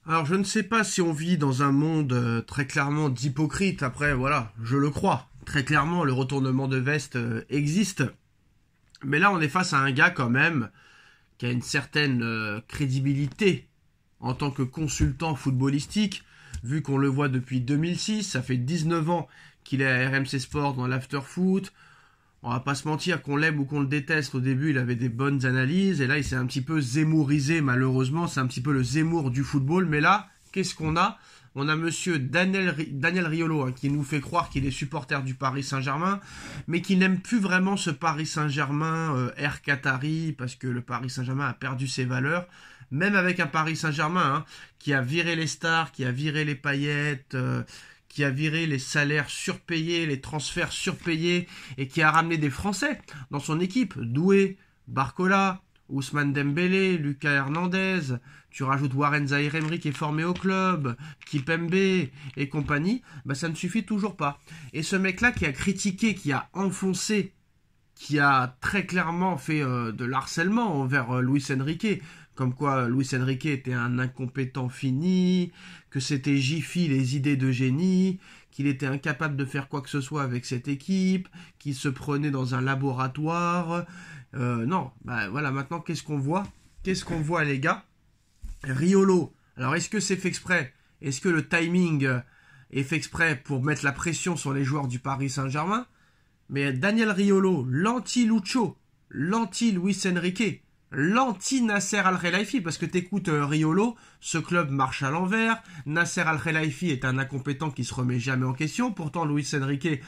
Alors, je ne sais pas si on vit dans un monde très clairement d'hypocrite. Après, voilà, je le crois. Très clairement, le retournement de veste existe. Mais là, on est face à un gars quand même qui a une certaine crédibilité en tant que consultant footballistique, vu qu'on le voit depuis 2006. Ça fait 19 ans qu'il est à RMC Sport dans l'after-foot. On va pas se mentir, qu'on l'aime ou qu'on le déteste, au début il avait des bonnes analyses, et là il s'est un petit peu zémourisé malheureusement, c'est un petit peu le Zemmour du football, mais là, qu'est-ce qu'on a? On a monsieur Daniel Riolo, hein, qui nous fait croire qu'il est supporter du Paris Saint-Germain, mais qui n'aime plus vraiment ce Paris Saint-Germain Air Qatari, parce que le Paris Saint-Germain a perdu ses valeurs, même avec un Paris Saint-Germain hein, qui a viré les stars, qui a viré les paillettes, qui a viré les salaires surpayés, les transferts surpayés, et qui a ramené des Français dans son équipe. Doué, Barcola, Ousmane Dembélé, Lucas Hernandez, tu rajoutes Warren Zaïre-Emery qui est formé au club, Kipembe et compagnie, bah ça ne suffit toujours pas. Et ce mec-là qui a critiqué, qui a enfoncé, qui a très clairement fait de l'harcèlement envers Luis Enrique, comme quoi Luis Enrique était un incompétent fini, que c'était Jiffy les idées de génie, qu'il était incapable de faire quoi que ce soit avec cette équipe, qu'il se prenait dans un laboratoire. Non, bah voilà, maintenant qu'est-ce qu'on voit? Qu'est-ce qu'on voit les gars? Riolo, alors est-ce que c'est fait exprès? Est-ce que le timing est fait exprès pour mettre la pression sur les joueurs du Paris Saint-Germain? Mais Daniel Riolo, l'anti-Lucho, l'anti-Luis Enrique, l'anti-Nasser Al-Khelaifi, parce que t'écoutes Riolo, ce club marche à l'envers, Nasser Al-Khelaifi est un incompétent qui se remet jamais en question, pourtant Luis Enrique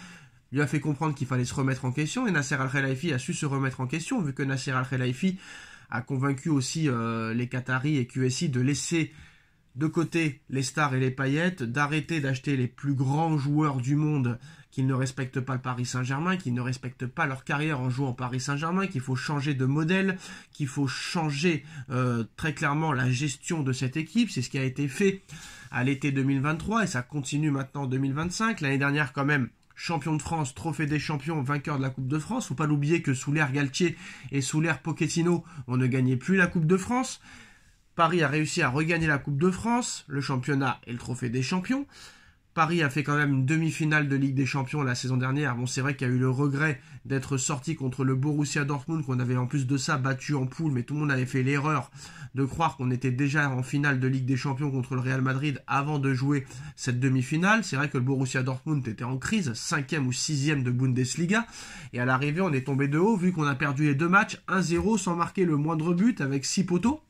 lui a fait comprendre qu'il fallait se remettre en question, et Nasser Al-Khelaifi a su se remettre en question, vu que Nasser Al-Khelaifi a convaincu aussi les Qataris et QSI de laisser de côté les stars et les paillettes, d'arrêter d'acheter les plus grands joueurs du monde qui ne respectent pas le Paris Saint-Germain, qui ne respectent pas leur carrière en jouant au Paris Saint-Germain, qu'il faut changer de modèle, qu'il faut changer très clairement la gestion de cette équipe. C'est ce qui a été fait à l'été 2023 et ça continue maintenant en 2025. L'année dernière quand même, champion de France, trophée des champions, vainqueur de la Coupe de France. Faut pas l'oublier que sous l'ère Galtier et sous l'ère Pochettino, on ne gagnait plus la Coupe de France. Paris a réussi à regagner la Coupe de France, le championnat et le trophée des champions. Paris a fait quand même une demi-finale de Ligue des Champions la saison dernière. Bon, c'est vrai qu'il y a eu le regret d'être sorti contre le Borussia Dortmund, qu'on avait en plus de ça battu en poule, mais tout le monde avait fait l'erreur de croire qu'on était déjà en finale de Ligue des Champions contre le Real Madrid avant de jouer cette demi-finale. C'est vrai que le Borussia Dortmund était en crise, 5e ou 6e de Bundesliga, et à l'arrivée on est tombé de haut, vu qu'on a perdu les deux matchs 1-0 sans marquer le moindre but avec 6 poteaux.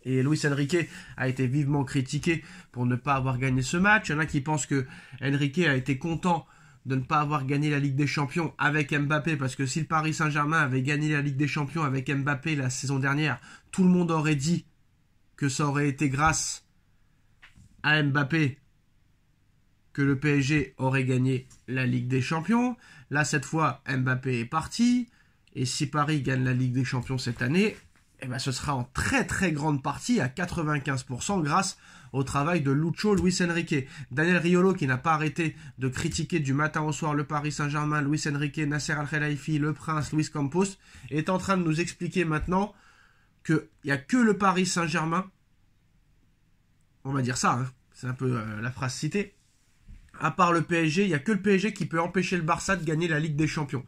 Et Luis Enrique a été vivement critiqué pour ne pas avoir gagné ce match. Il y en a qui pensent que Enrique a été content de ne pas avoir gagné la Ligue des Champions avec Mbappé, parce que si le Paris Saint-Germain avait gagné la Ligue des Champions avec Mbappé la saison dernière, tout le monde aurait dit que ça aurait été grâce à Mbappé que le PSG aurait gagné la Ligue des Champions. Là, cette fois, Mbappé est parti. Et si Paris gagne la Ligue des Champions cette année, eh ben, ce sera en très très grande partie, à 95%, grâce au travail de Lucho Luis Enrique. Daniel Riolo, qui n'a pas arrêté de critiquer du matin au soir le Paris Saint-Germain, Luis Enrique, Nasser Al-Khelaifi, le Prince, Luis Campos, est en train de nous expliquer maintenant qu'il n'y a que le Paris Saint-Germain, on va dire ça, hein, c'est un peu la phrase citée, à part le PSG, il n'y a que le PSG qui peut empêcher le Barça de gagner la Ligue des Champions.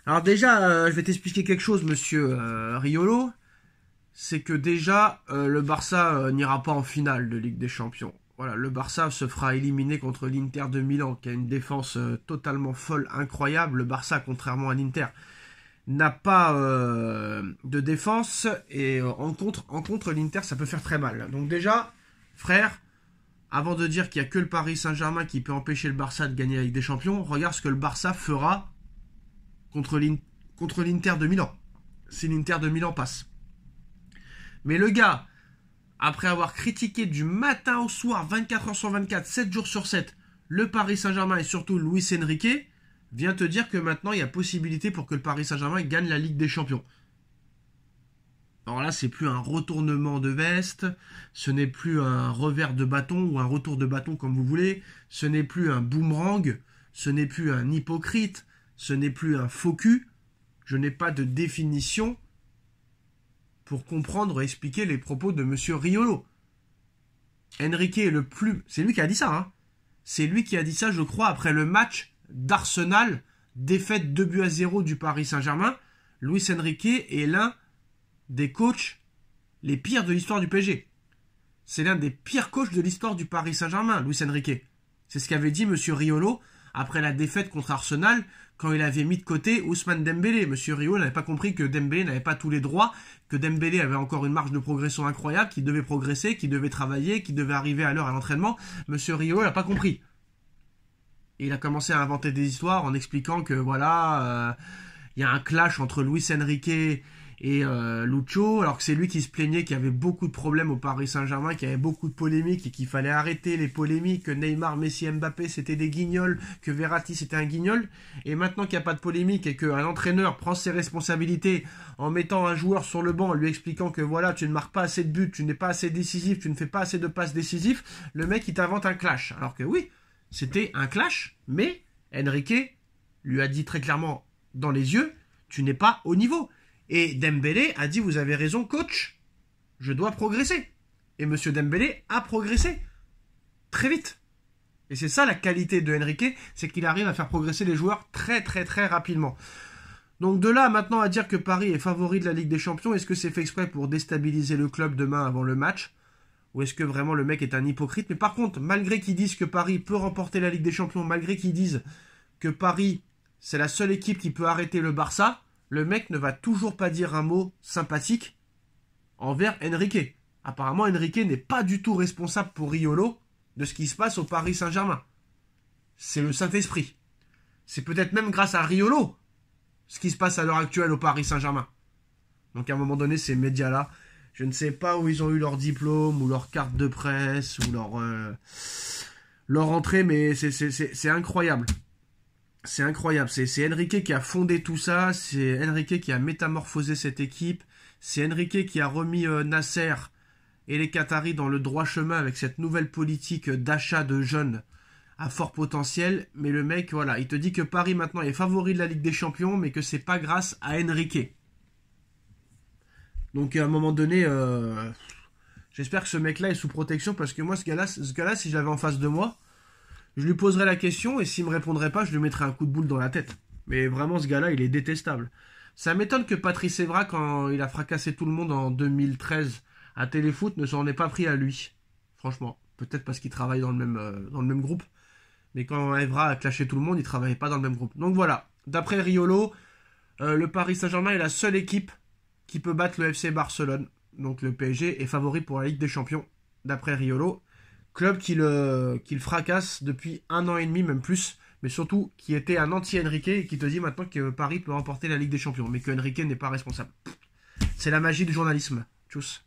Alors déjà, je vais t'expliquer quelque chose, monsieur Riolo. C'est que déjà, le Barça n'ira pas en finale de Ligue des Champions. Voilà, le Barça se fera éliminer contre l'Inter de Milan, qui a une défense totalement folle, incroyable. Le Barça, contrairement à l'Inter, n'a pas de défense, et en contre l'Inter, ça peut faire très mal. Donc déjà, frère, avant de dire qu'il n'y a que le Paris Saint-Germain qui peut empêcher le Barça de gagner la Ligue des Champions, regarde ce que le Barça fera contre l'Inter de Milan, si l'Inter de Milan passe. Mais le gars, après avoir critiqué du matin au soir, 24 heures sur 24, 7 jours sur 7, le Paris Saint-Germain et surtout Luis Enrique, vient te dire que maintenant il y a possibilité pour que le Paris Saint-Germain gagne la Ligue des Champions. Alors là, c'est plus un retournement de veste, ce n'est plus un revers de bâton ou un retour de bâton comme vous voulez, ce n'est plus un boomerang, ce n'est plus un hypocrite, ce n'est plus un faux cul. Je n'ai pas de définition pour comprendre et expliquer les propos de monsieur Riolo. Enrique est le plus... C'est lui qui a dit ça, hein. C'est lui qui a dit ça, je crois, après le match d'Arsenal, défaite 2-0 du Paris Saint-Germain. Luis Enrique est l'un des coachs les pires de l'histoire du PSG. C'est l'un des pires coachs de l'histoire du Paris Saint-Germain, Luis Enrique. C'est ce qu'avait dit M. Riolo après la défaite contre Arsenal, quand il avait mis de côté Ousmane Dembélé. M. Riolo n'avait pas compris que Dembélé n'avait pas tous les droits, que Dembélé avait encore une marge de progression incroyable, qu'il devait progresser, qu'il devait travailler, qu'il devait arriver à l'heure à l'entraînement. M. Riolo n'a pas compris. Et il a commencé à inventer des histoires en expliquant que voilà, y a un clash entre Luis Enrique et Lucho, alors que c'est lui qui se plaignait qu'il y avait beaucoup de problèmes au Paris Saint-Germain, qu'il y avait beaucoup de polémiques et qu'il fallait arrêter les polémiques, que Neymar, Messi, Mbappé c'était des guignols, que Verratti c'était un guignol. Et maintenant qu'il n'y a pas de polémique et qu'un entraîneur prend ses responsabilités en mettant un joueur sur le banc, en lui expliquant que voilà, tu ne marques pas assez de buts, tu n'es pas assez décisif, tu ne fais pas assez de passes décisives, le mec il t'invente un clash. Alors que oui, c'était un clash, mais Enrique lui a dit très clairement dans les yeux, tu n'es pas au niveau. Et Dembélé a dit, vous avez raison coach, je dois progresser. Et M. Dembélé a progressé très vite. Et c'est ça la qualité de Enrique, c'est qu'il arrive à faire progresser les joueurs très très très rapidement. Donc de là maintenant à dire que Paris est favori de la Ligue des Champions, est-ce que c'est fait exprès pour déstabiliser le club demain avant le match ? Ou est-ce que vraiment le mec est un hypocrite ? Mais par contre, malgré qu'ils disent que Paris peut remporter la Ligue des Champions, malgré qu'ils disent que Paris c'est la seule équipe qui peut arrêter le Barça, le mec ne va toujours pas dire un mot sympathique envers Enrique. Apparemment, Enrique n'est pas du tout responsable pour Riolo de ce qui se passe au Paris Saint-Germain. C'est le Saint-Esprit. C'est peut-être même grâce à Riolo ce qui se passe à l'heure actuelle au Paris Saint-Germain. Donc à un moment donné, ces médias-là, je ne sais pas où ils ont eu leur diplôme, ou leur carte de presse, ou leur entrée, mais c'est incroyable. C'est incroyable, c'est Enrique qui a fondé tout ça, c'est Enrique qui a métamorphosé cette équipe, c'est Enrique qui a remis Nasser et les Qataris dans le droit chemin avec cette nouvelle politique d'achat de jeunes à fort potentiel, mais le mec, voilà, il te dit que Paris maintenant est favori de la Ligue des Champions, mais que c'est pas grâce à Enrique. Donc à un moment donné, j'espère que ce mec-là est sous protection, parce que moi, ce gars-là, si je l'avais en face de moi, je lui poserai la question et s'il me répondrait pas, je lui mettrai un coup de boule dans la tête. Mais vraiment, ce gars-là, il est détestable. Ça m'étonne que Patrice Evra, quand il a fracassé tout le monde en 2013 à Téléfoot, ne s'en est pas pris à lui. Franchement. Peut-être parce qu'il travaille dans le même groupe. Mais quand Evra a clashé tout le monde, il travaillait pas dans le même groupe. Donc voilà. D'après Riolo, le Paris Saint-Germain est la seule équipe qui peut battre le FC Barcelone. Donc le PSG est favori pour la Ligue des Champions, d'après Riolo. Club qui le fracasse depuis 1 an et demi, même plus, mais surtout qui était un anti-Enrique et qui te dit maintenant que Paris peut remporter la Ligue des Champions, mais que Enrique n'est pas responsable. C'est la magie du journalisme. Tchuss.